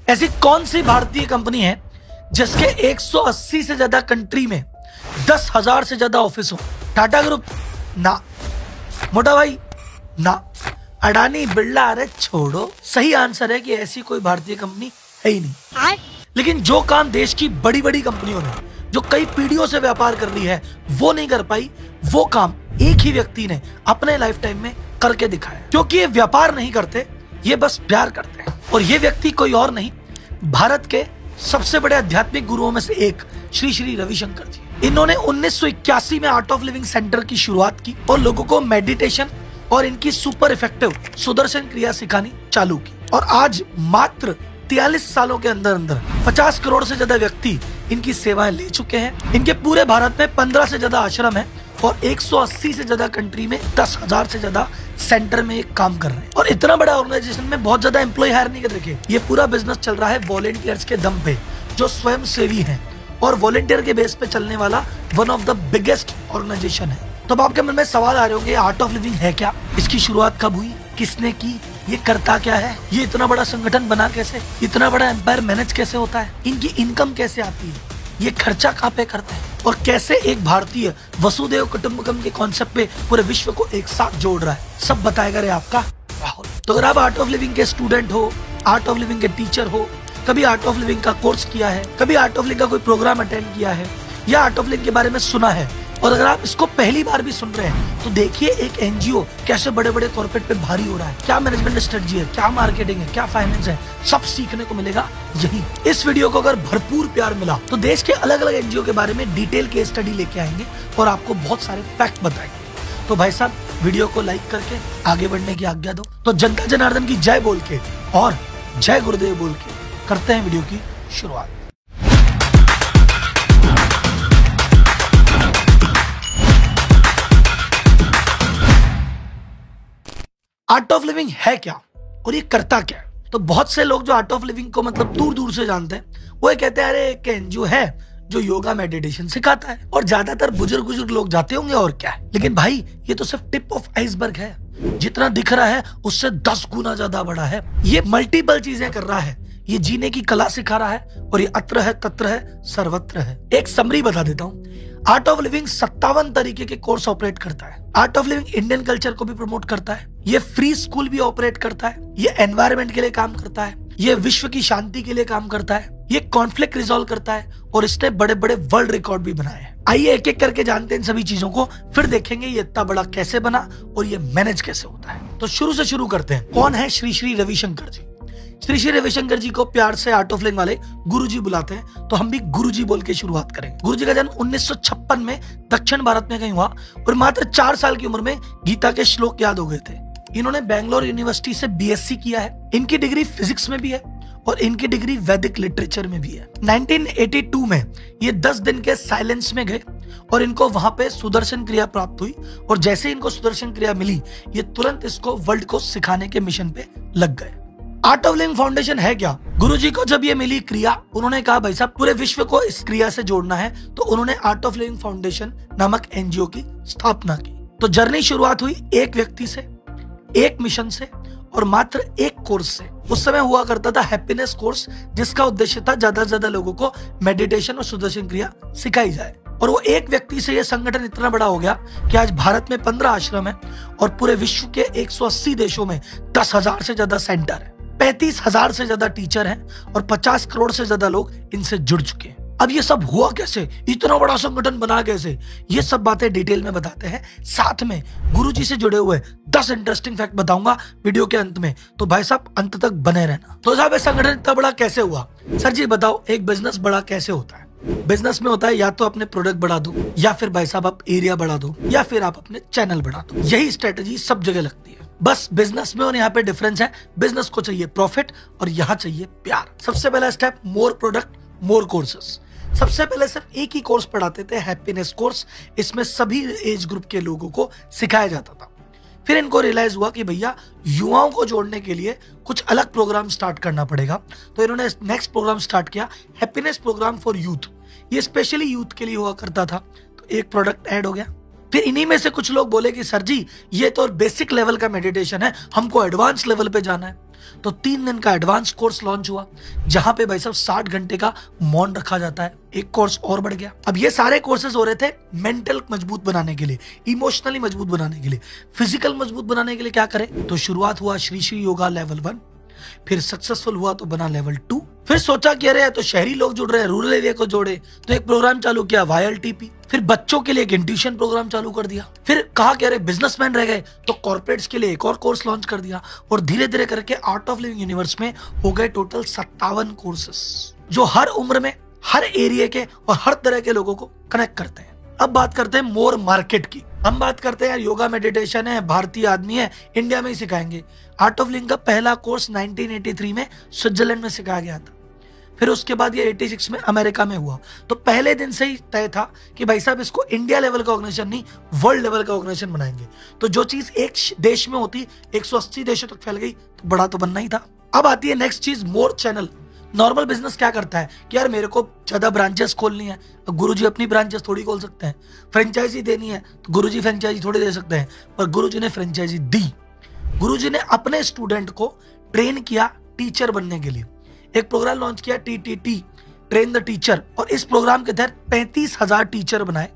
ऐसी कौन सी भारतीय कंपनी है जिसके 180 से ज्यादा कंट्री में 10,000 से ज्यादा ऑफिस हो? टाटा ग्रुप? ना। मोटा भाई? ना। अडानी, बिरला? अरे छोड़ो। सही आंसर है कि ऐसी कोई भारतीय कंपनी है ही नहीं। लेकिन जो काम देश की बड़ी बड़ी कंपनियों ने जो कई पीढ़ियों से व्यापार कर रही है वो नहीं कर पाई, वो काम एक ही व्यक्ति ने अपने लाइफ टाइम में करके दिखाया। क्योंकि ये व्यापार नहीं करते, ये बस प्यार करते हैं। और ये व्यक्ति कोई और नहीं, भारत के सबसे बड़े आध्यात्मिक गुरुओं में से एक श्री श्री रविशंकर जी। इन्होंने 1981 में आर्ट ऑफ लिविंग सेंटर की शुरुआत की और लोगों को मेडिटेशन और इनकी सुपर इफेक्टिव सुदर्शन क्रिया सिखानी चालू की। और आज मात्र 43 सालों के अंदर अंदर 50 करोड़ से ज्यादा व्यक्ति इनकी सेवाएं ले चुके हैं। इनके पूरे भारत में 15 से ज्यादा आश्रम है और 180 से ज्यादा कंट्री में 10,000 से ज्यादा सेंटर में एक काम कर रहे हैं। और इतना बड़ा ऑर्गेनाइजेशन में बहुत ज्यादा एम्प्लॉय हायर नहीं कर रखे। ये पूरा बिजनेस चल रहा है वॉलेंटियर्स के दम पे, जो स्वयं सेवी हैं और वॉलेंटियर के बेस पे चलने वाला one of the biggest organization है। तो अब आपके मन में सवाल आ रहे होंगे, आर्ट ऑफ लिविंग है क्या? इसकी शुरुआत कब हुई? किसने की? ये करता क्या है? ये इतना बड़ा संगठन बना कैसे? इतना बड़ा एम्पायर मैनेज कैसे होता है? इनकी इनकम कैसे आती है? ये खर्चा कहाँ पे करते हैं? और कैसे एक भारतीय वसुदेव कुटुंबकम के कॉन्सेप्ट पे पूरे विश्व को एक साथ जोड़ रहा है? सब बताएगा रे आपका राहुल। तो अगर आप आर्ट ऑफ लिविंग के स्टूडेंट हो, आर्ट ऑफ लिविंग के टीचर हो, कभी आर्ट ऑफ लिविंग का कोर्स किया है, कभी आर्ट ऑफ लिविंग का कोई प्रोग्राम अटेंड किया है या आर्ट ऑफ लिविंग के बारे में सुना है, और अगर आप इसको पहली बार भी सुन रहे हैं तो देखिए एक एनजीओ कैसे बड़े बड़े कॉर्पोरेट पे भारी हो रहा है। क्या मैनेजमेंट स्ट्रेटजी है, क्या मार्केटिंग है, क्या फाइनेंस है, सब सीखने को मिलेगा यही। इस वीडियो को अगर भरपूर प्यार मिला तो देश के अलग अलग एनजीओ के बारे में डिटेल केस स्टडी लेके आएंगे और आपको बहुत सारे फैक्ट बताएंगे। तो भाई साहब, वीडियो को लाइक करके आगे बढ़ने की आज्ञा दो। तो जनता जनार्दन की जय बोल के और जय गुरुदेव बोल के करते हैं वीडियो की शुरुआत। आर्ट ऑफ लिविंग है क्या और ये करता क्या है? तो बहुत से लोग जो आर्ट ऑफ लिविंग को मतलब दूर दूर से जानते हैं वो ये कहते हैं अरे एक एनजीओ है जो योगा मेडिटेशन सिखाता है और ज्यादातर बुजुर्ग लोग जाते होंगे और क्या है। लेकिन भाई ये तो सिर्फ टिप ऑफ आइसबर्ग है। जितना दिख रहा है उससे 10 गुना ज्यादा बड़ा है। ये मल्टीपल चीजें कर रहा है, ये जीने की कला सिखा रहा है और ये अत्र है, तत्र है, सर्वत्र है। एक समरी बता देता हूँ। आर्ट ऑफ लिविंग 57 तरीके के कोर्स ऑपरेट करता है। Art of living Indian culture को भी प्रमोट करता है। ये फ्री स्कूल भी ऑपरेट करता है। ये एनवायरनमेंट के लिए काम करता है। ये विश्व की शांति के लिए काम करता है। ये कॉन्फ्लिक्ट रिजॉल्व करता है और इसने बड़े बड़े वर्ल्ड रिकॉर्ड भी बनाए हैं। आइए एक एक करके जानते हैं इन सभी चीजों को, फिर देखेंगे ये इतना बड़ा कैसे बना और ये मैनेज कैसे होता है। तो शुरू से शुरू करते हैं। कौन है श्री श्री रविशंकर जी? श्री श्री रविशंकर जी को प्यार से आर्ट ऑफ लिविंग वाले गुरुजी बुलाते हैं, तो हम भी गुरुजी बोल के शुरुआत करेंगे। गुरुजी का जन्म 1956 में दक्षिण भारत में कहीं हुआ और मात्र 4 साल की उम्र में गीता के श्लोक याद हो गए थे। इन्होंने बैंगलोर यूनिवर्सिटी से बीएससी किया है। इनकी डिग्री फिजिक्स में भी है और इनकी डिग्री वैदिक लिटरेचर में भी है। 1982 में ये 10 दिन के साइलेंस में गए और इनको वहां पे सुदर्शन क्रिया प्राप्त हुई और जैसे इनको सुदर्शन क्रिया मिली ये तुरंत इसको वर्ल्ड को सिखाने के मिशन पे लग गए। आर्ट ऑफ लिविंग फाउंडेशन है क्या? गुरुजी को जब ये मिली क्रिया, उन्होंने कहा भाई साहब पूरे विश्व को इस क्रिया से जोड़ना है, तो उन्होंने आर्ट ऑफ लिविंग फाउंडेशन नामक एनजीओ की स्थापना की। तो जर्नी शुरुआत हुई एक व्यक्ति से, एक मिशन से और मात्र एक कोर्स से। उस समय हुआ करता था हैप्पीनेस कोर्स, जिसका उद्देश्य था ज्यादा से ज्यादा लोगों को मेडिटेशन और सुदर्शन क्रिया सिखाई जाए। और वो एक व्यक्ति से ये संगठन इतना बड़ा हो गया कि आज भारत में 15 आश्रम है और पूरे विश्व के 180 देशों में 10,000 से ज्यादा सेंटर है, 35,000 से ज्यादा टीचर हैं और 50 करोड़ से ज्यादा लोग इनसे जुड़ चुके हैं। अब ये सब हुआ कैसे, इतना बड़ा संगठन बना कैसे, ये सब बातें डिटेल में बताते हैं। साथ में गुरुजी से जुड़े हुए 10 इंटरेस्टिंग फैक्ट बताऊंगा वीडियो के अंत में, तो भाई साहब अंत तक बने रहना। तो साहब ये संगठन इतना बड़ा कैसे हुआ? सर जी बताओ, एक बिजनेस बड़ा कैसे होता है? बिजनेस में होता है या तो अपने प्रोडक्ट बढ़ा दो, या फिर भाई साहब आप एरिया बढ़ा दो, या फिर आप अपने चैनल बढ़ा दो। यही स्ट्रेटेजी सब जगह लगती है। बस बिजनेस में और यहाँ पे डिफरेंस है, बिजनेस को चाहिए प्रॉफिट और यहाँ चाहिए प्यार। सबसे पहला स्टेप, मोर प्रोडक्ट मोर कोर्सेस। सबसे पहले सिर्फ एक ही कोर्स पढ़ाते थे, हैप्पीनेस कोर्स। इसमें सभी एज ग्रुप के लोगों को सिखाया जाता था। फिर इनको रियलाइज हुआ कि भैया युवाओं को जोड़ने के लिए कुछ अलग प्रोग्राम स्टार्ट करना पड़ेगा, तो इन्होंने नेक्स्ट प्रोग्राम स्टार्ट किया, हैप्पीनेस प्रोग्राम फॉर यूथ। ये स्पेशली यूथ के लिए हुआ करता था। तो एक प्रोडक्ट ऐड हो गया। फिर इन्हीं में से कुछ लोग बोले कि सर जी ये तो बेसिक लेवल का मेडिटेशन है, हमको एडवांस लेवल पे जाना है। तो 3 दिन का एडवांस कोर्स लॉन्च हुआ, जहां पे भाई साहब 60 घंटे का मौन रखा जाता है। एक कोर्स और बढ़ गया। अब ये सारे कोर्सेज हो रहे थे मेंटल मजबूत बनाने के लिए, इमोशनली मजबूत बनाने के लिए, फिजिकल मजबूत बनाने के लिए क्या करें। तो शुरुआत हुआ श्री श्री योगा लेवल 1, फिर सक्सेसफुल हुआ तो बना लेवल 2। फिर सोचा कि अरे तो शहरी लोग जुड़ रहे हैं, रूरल एरिया को जोड़े, तो एक प्रोग्राम चालू किया YLTP। फिर बच्चों के लिए एक इंट्यूशन प्रोग्राम चालू कर दिया। फिर कहा कि अरे बिजनेसमैन रह गए तो कॉर्पोरेट्स के लिए एक और कोर्स लॉन्च कर दिया। और धीरे धीरे करके आर्ट ऑफ लिविंग यूनिवर्स में हो गए टोटल 57 कोर्सेस, जो हर उम्र में, हर एरिया के और हर तरह के लोगों को कनेक्ट करते हैं। अब बात करते हैं मोर मार्केट की। हम बात करते हैं योगा मेडिटेशन है, भारतीय आदमी है, इंडिया में ही सिखाएंगे। आर्ट ऑफ लिविंग का पहला कोर्स 1983 में स्विट्जरलैंड में सिखाया गया था। फिर उसके बाद ये 86 में अमेरिका में हुआ। तो पहले दिन से ही तय था कि भाई साहब इसको इंडिया लेवल का ऑर्गेनाइजेशन नहीं, वर्ल्ड लेवल का ऑर्गेनाइजेशन बनाएंगे। तो जो चीज एक देश में होती 180 देशों तक फैल गई, तो बड़ा तो बनना ही था। अब आती है नेक्स्ट चीज, मोर चैनल। नॉर्मल बिजनेस क्या करता है कि यार मेरे को ज्यादा ब्रांचेस खोलनी है, गुरुजी अपनी ब्रांचेस थोड़ी खोल सकते हैं। फ्रेंचाइजी देनी है तो गुरुजी फ्रेंचाइजी थोड़ी दे सकते हैं, पर गुरुजी ने फ्रेंचाइजी दी। गुरुजी ने अपने स्टूडेंट को ट्रेन किया टीचर बनने के लिए। एक प्रोग्राम लॉन्च किया TTT, ट्रेन द टीचर, और इस प्रोग्राम के तहत 35,000 टीचर बनाए,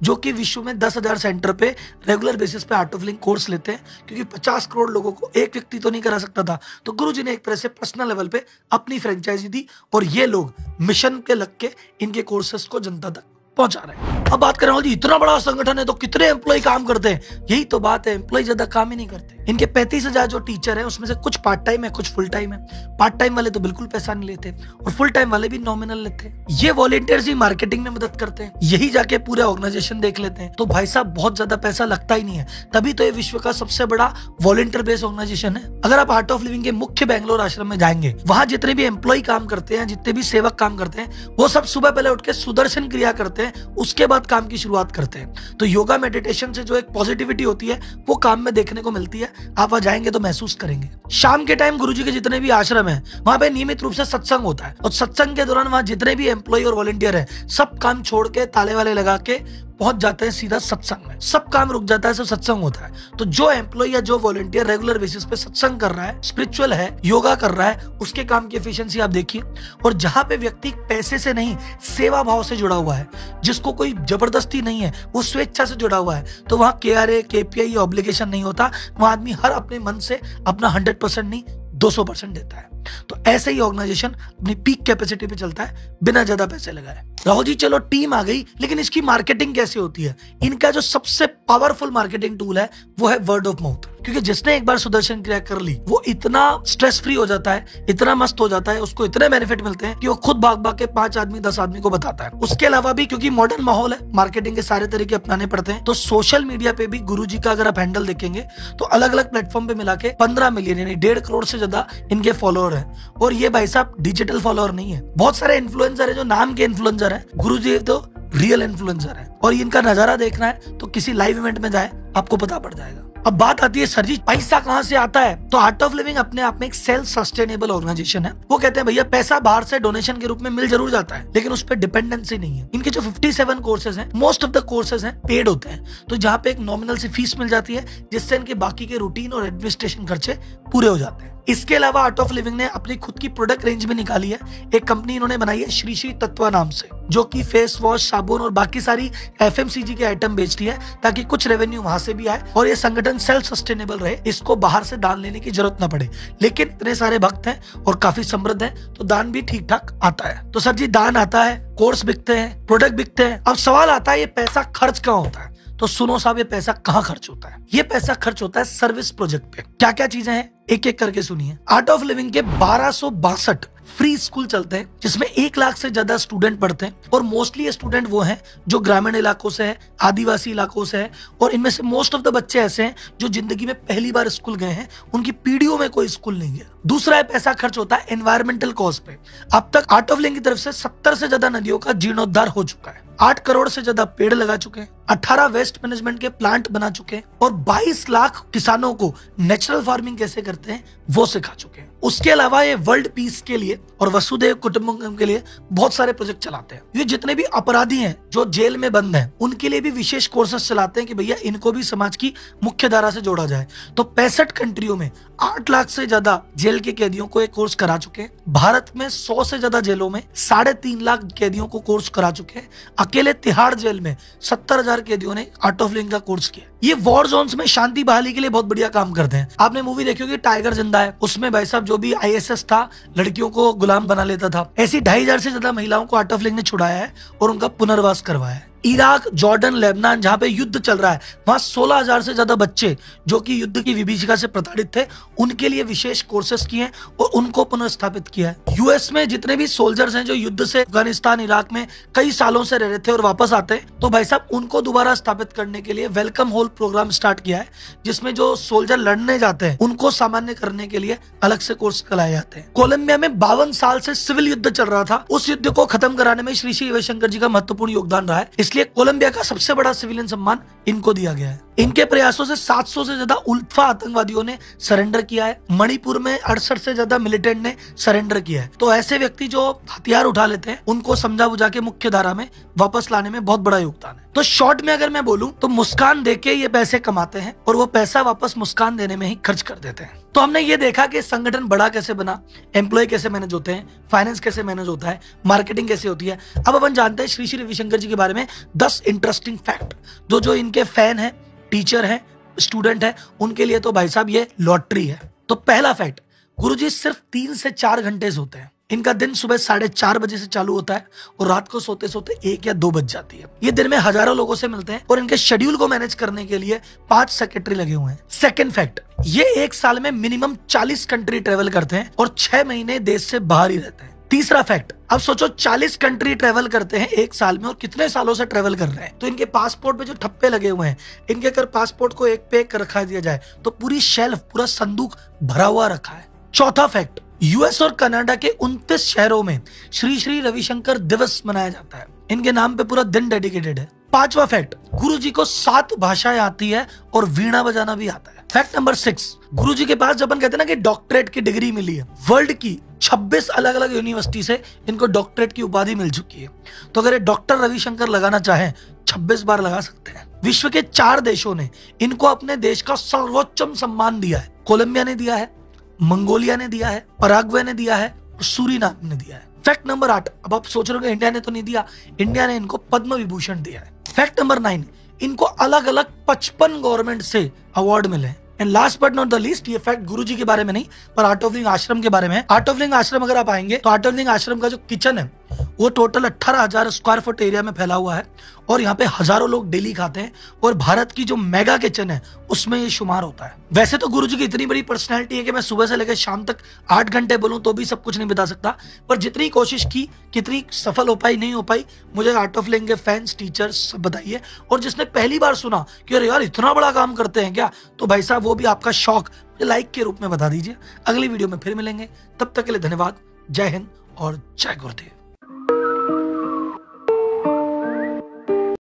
जो कि विश्व में 10,000 सेंटर पे रेगुलर बेसिस पे आर्ट ऑफ लिविंग कोर्स लेते हैं। क्योंकि 50 करोड़ लोगों को एक व्यक्ति तो नहीं करा सकता था, तो गुरुजी ने एक तरह से पर्सनल लेवल पे अपनी फ्रेंचाइजी दी, और ये लोग मिशन के लग के इनके कोर्सेस को जनता तक पहुंचा रहे हैं। अब बात करें जी इतना बड़ा संगठन है तो कितने एम्प्लॉय काम करते हैं, यही तो बात है, एम्प्लॉय ज्यादा काम ही नहीं करते। इनके 35,000 जो टीचर हैं उसमें से कुछ पार्ट टाइम है, कुछ फुल टाइम है। पार्ट टाइम वाले तो बिल्कुल पैसा नहीं लेते और फुल टाइम वाले भी नॉमिनल लेते हैं। ये वॉलंटियर्स ही मार्केटिंग में मदद करते हैं, यही जाके पूरे ऑर्गेनाइजेशन देख लेते हैं। तो भाई साहब बहुत ज्यादा पैसा लगता ही नहीं है, तभी तो ये विश्व का सबसे बड़ा वॉलंटियर बेस्ड ऑर्गेनाइजेशन है। अगर आप आर्ट ऑफ लिविंग के मुख्य बेंगलोर आश्रम में जाएंगे, वहां जितने भी एम्प्लॉय काम करते हैं, जितने भी सेवक काम करते हैं, वो सब सुबह पहले उठ के सुदर्शन क्रिया करते हैं, उसके बाद काम की शुरुआत करते हैं। तो योगा मेडिटेशन से जो एक पॉजिटिविटी होती है वो काम में देखने को मिलती है। आप वहां जाएंगे तो महसूस करेंगे। शाम के टाइम गुरुजी के जितने भी आश्रम है वहां पे नियमित रूप से सत्संग होता है, और सत्संग के दौरान वहां जितने भी एम्प्लॉय और वॉलंटियर है सब काम छोड़ के ताले वाले लगा के पहुंच जाते हैं सीधा सत्संग में। सब काम रुक जाता है, सब सत्संग होता है। तो जो एम्प्लॉय या जो वॉलंटियर रेगुलर बेसिस पे सत्संग कर रहा है, स्पिरिचुअल है, योगा कर रहा है, उसके काम की एफिशिएंसी आप देखिए। और जहां पे व्यक्ति पैसे से नहीं सेवा भाव से जुड़ा हुआ है, जिसको कोई जबरदस्ती नहीं है, वो स्वेच्छा से जुड़ा हुआ है, तो वहां KRA KPI ऑब्लिगेशन नहीं होता। वहां आदमी हर अपने मन से अपना 100% नहीं 200% देता है। तो ऐसे ही ऑर्गेनाइजेशन अपनी पीक कैपेसिटी पे चलता है बिना ज्यादा पैसे लगाए। राहुल जी चलो टीम आ गई, लेकिन इसकी मार्केटिंग कैसे होती है? इनका जो सबसे पावरफुल मार्केटिंग टूल है वो है वर्ड ऑफ माउथ। क्योंकि जिसने एक बार सुदर्शन क्रिया कर ली वो इतना स्ट्रेस फ्री हो जाता है, इतना मस्त हो जाता है, उसको इतने बेनिफिट मिलते हैं कि वो खुद भाग भाग के 5 आदमी 10 आदमी को बताता है। उसके अलावा भी क्योंकि मॉडर्न माहौल है, मार्केटिंग के सारे तरीके अपनाने पड़ते हैं, तो सोशल मीडिया पे भी गुरुजी का अगर आप हैंडल देखेंगे तो अलग अलग प्लेटफॉर्म पे मिला के 15 मिलियन यानी 1.5 करोड़ से ज्यादा इनके फॉलोअर है। और ये भाई साहब डिजिटल फॉलोअर नहीं है। बहुत सारे इन्फ्लुएंसर है जो नाम के इन्फ्लुएंसर है, गुरुजी तो रियल इन्फ्लुएंसर है। और इनका नजारा देखना है तो किसी लाइव इवेंट में जाए, आपको पता पड़ जाएगा। अब बात आती है सर जी पैसा कहां से आता है? तो आर्ट ऑफ लिविंग अपने आप में एक सेल्फ सस्टेनेबल ऑर्गेनाइजेशन है। वो कहते हैं भैया पैसा बाहर से डोनेशन के रूप में मिल जरूर जाता है, लेकिन उस पर डिपेंडेंसी नहीं है। इनके जो 57 कोर्सेज हैं, मोस्ट ऑफ द कोर्सेज हैं पेड होते हैं, तो जहां पे एक नॉमिनल सी फीस मिल जाती है, जिससे इनके बाकी के रूटीन और एडमिनिस्ट्रेशन खर्चे पूरे हो जाते हैं। इसके अलावा आर्ट ऑफ लिविंग ने अपनी खुद की प्रोडक्ट रेंज भी निकाली है। एक कंपनी इन्होंने बनाई है श्री श्री तत्वा नाम से, जो कि फेस वॉश, साबुन और बाकी सारी FMCG के आइटम बेचती है, ताकि कुछ रेवेन्यू वहां से भी आए और ये संगठन सेल्फ सस्टेनेबल रहे, इसको बाहर से दान लेने की जरूरत ना पड़े। लेकिन इतने सारे भक्त हैं और काफी समृद्ध हैं, तो दान भी ठीक ठाक आता है। तो सर जी दान आता है, कोर्स बिकते हैं, प्रोडक्ट बिकते हैं। अब सवाल आता है ये पैसा खर्च कहाँ होता है? तो सुनो साहब, ये पैसा कहाँ खर्च होता है? ये पैसा खर्च होता है सर्विस प्रोजेक्ट पे। क्या क्या चीजें हैं एक एक करके सुनिए। आर्ट ऑफ लिविंग के 1262 फ्री स्कूल चलते हैं, जिसमें 1 लाख से ज्यादा स्टूडेंट पढ़ते हैं, और मोस्टली ये स्टूडेंट वो हैं जो ग्रामीण इलाकों से है, आदिवासी इलाकों से है, और इनमें से मोस्ट ऑफ द बच्चे ऐसे हैं जो जिंदगी में पहली बार स्कूल गए हैं, उनकी पीढ़ियों में कोई स्कूल नहीं गया। दूसरा पैसा खर्च होता है एनवायरमेंटल कॉज पे। अब तक आर्ट ऑफ लिविंग की तरफ से 70 से ज्यादा नदियों का जीर्णोद्धार हो चुका है, 8 करोड़ से ज्यादा पेड़ लगा चुके हैं, 18 वेस्ट मैनेजमेंट के प्लांट बना चुके हैं, और 22 लाख किसानों को नेचुरल फार्मिंग कैसे करते हैं वो सिखा चुके हैं। उसके अलावा ये वर्ल्ड पीस के लिए और वसुधैव कुटुंबकम के लिए बहुत सारे प्रोजेक्ट चलाते हैं। ये जितने भी अपराधी हैं जो जेल में बंद हैं उनके लिए भी विशेष कोर्सेस चलाते हैं कि भैया इनको भी समाज की मुख्य धारा से जोड़ा जाए। तो 65 कंट्रियों में 8 लाख से ज्यादा जेल के कैदियों को एक कोर्स करा चुके हैं। भारत में 100 से ज्यादा जेलों में 3.5 लाख कैदियों को कोर्स करा चुके हैं। अकेले तिहाड़ जेल में 70,000 कैदियों ने आर्ट ऑफ लिविंग का कोर्स किया। ये वॉर जोन्स में शांति बहाली के लिए बहुत बढ़िया काम करते हैं। आपने मूवी देखी होगी टाइगर जिंदा है, उसमें भाई साहब जो भी ISS था लड़कियों को गुलाम बना लेता था। ऐसी 2,500 से ज्यादा महिलाओं को आर्ट ऑफ लिविंग ने छुड़ाया है और उनका पुनर्वास करवाया है। इराक, जॉर्डन, लेबनान जहां पे युद्ध चल रहा है वहां 16,000 से ज्यादा बच्चे जो कि युद्ध की विभीषिका से प्रताड़ित थे उनके लिए विशेष कोर्सेस किए हैं और उनको पुनर्स्थापित किया है। यूएस में जितने भी सोल्जर्स हैं जो युद्ध से अफगानिस्तान, इराक में कई सालों से रह रहे थे और वापस आते हैं तो भाई साहब उनको दोबारा स्थापित करने के लिए वेलकम होल प्रोग्राम स्टार्ट किया है, जिसमें जो सोल्जर लड़ने जाते हैं उनको सामान्य करने के लिए अलग से कोर्स कराए जाते हैं। कोलंबिया में 52 साल से सिविल युद्ध चल रहा था, उस युद्ध को खत्म कराने में श्री श्री रविशंकर जी का महत्वपूर्ण योगदान रहा है, इसलिए कोलंबिया का सबसे बड़ा सिविलियन सम्मान इनको दिया गया है। इनके प्रयासों से 700 से ज्यादा उल्फा आतंकवादियों ने सरेंडर किया है। मणिपुर में 68 से ज्यादा मिलिटेंट ने सरेंडर किया है। तो ऐसे व्यक्ति जो हथियार उठा लेते हैं उनको समझा बुझा के मुख्य धारा में वापस लाने में बहुत बड़ा योगदान है। तो शॉर्ट में अगर मैं बोलूं तो मुस्कान देके ये पैसे कमाते हैं और वो पैसा वापस मुस्कान देने में ही खर्च कर देते हैं। तो हमने ये देखा कि संगठन बड़ा कैसे बना, एम्प्लॉय कैसे मैनेज होते हैं, फाइनेंस कैसे मैनेज होता है, मार्केटिंग कैसे होती है। अब अपन जानते हैं श्री श्री रविशंकर जी के बारे में 10 इंटरेस्टिंग फैक्ट जो इनके फैन है, टीचर है, स्टूडेंट है, उनके लिए तो भाई साहब ये लॉटरी है। तो पहला फैक्ट, गुरुजी सिर्फ 3 से 4 घंटे सोते हैं। इनका दिन सुबह 4:30 बजे से चालू होता है और रात को सोते सोते 1 या 2 बज जाती है। ये दिन में हजारों लोगों से मिलते हैं और इनके शेड्यूल को मैनेज करने के लिए 5 सेक्रेटरी लगे हुए हैं। सेकंड फैक्ट, ये एक साल में मिनिमम 40 कंट्री ट्रेवल करते हैं और 6 महीने देश से बाहर ही रहते हैं। तीसरा फैक्ट, अब सोचो 40 कंट्री ट्रेवल करते हैं एक साल में और कितने सालों से ट्रेवल कर रहे हैं। तो इनके पासपोर्ट पे जो ठप्पे लगे हुए हैं, इनके अगर पासपोर्ट को एक पे रखा दिया जाए तो पूरी शेल्फ, पूरा संदूक भरा हुआ रखा है। चौथा फैक्ट, यूएस और कनाडा के 29 शहरों में श्री श्री रविशंकर दिवस मनाया जाता है। इनके नाम पे पूरा दिन डेडिकेटेड है। पांचवा फैक्ट, गुरुजी को 7 भाषाएं आती है और वीणा बजाना भी आता है। फैक्ट नंबर 6, गुरुजी के पास जब अपन कहते हैं ना कि डॉक्टरेट की डिग्री मिली है, वर्ल्ड की 26 अलग अलग यूनिवर्सिटी से इनको डॉक्टरेट की उपाधि मिल चुकी है। तो अगर ये डॉक्टर रविशंकर लगाना चाहें 26 बार लगा सकते हैं। विश्व के 4 देशों ने इनको अपने देश का सर्वोच्चम सम्मान दिया है। कोलंबिया ने दिया है, मंगोलिया ने दिया है, पराग्वे ने दिया है और सूरीनाम ने दिया है। फैक्ट नंबर 8, अब आप सोच रहे हो इंडिया ने तो नहीं दिया, इंडिया ने इनको पद्म विभूषण दिया है। फैक्ट नंबर 9, इनको अलग अलग 55 गवर्नमेंट से अवार्ड मिले हैं। And last but not the least, ये फैक्ट गुरुजी के बारे में नहीं पर आर्ट ऑफ लिविंग आश्रम के बारे में है। आर्ट ऑफ लिविंग आश्रम अगर आप आएंगे तो आर्ट ऑफ लिविंग आश्रम का जो किचन है वो टोटल 18,000 स्क्वायर फुट एरिया में फैला हुआ है और यहाँ पे हजारों लोग डेली खाते हैं और भारत की जो मेगा किचन है उसमें ये शुमार होता है। वैसे तो गुरुजी की इतनी बड़ी पर्सनैलिटी है कि मैं सुबह से लेकर शाम तक 8 घंटे बोलूं तो भी सब कुछ नहीं बता सकता, पर जितनी कोशिश की कितनी सफल हो पाई नहीं हो पाई मुझे आर्ट ऑफ लिविंग के फैंस, टीचर्स सब बताइए। और जिसने पहली बार सुना कि अरे यार इतना बड़ा काम करते हैं क्या, तो भाई साहब वो भी आपका शौक लाइक के रूप में बता दीजिए। अगली वीडियो में फिर मिलेंगे, तब तक के लिए धन्यवाद। जय हिंद और जय गुरुदेव।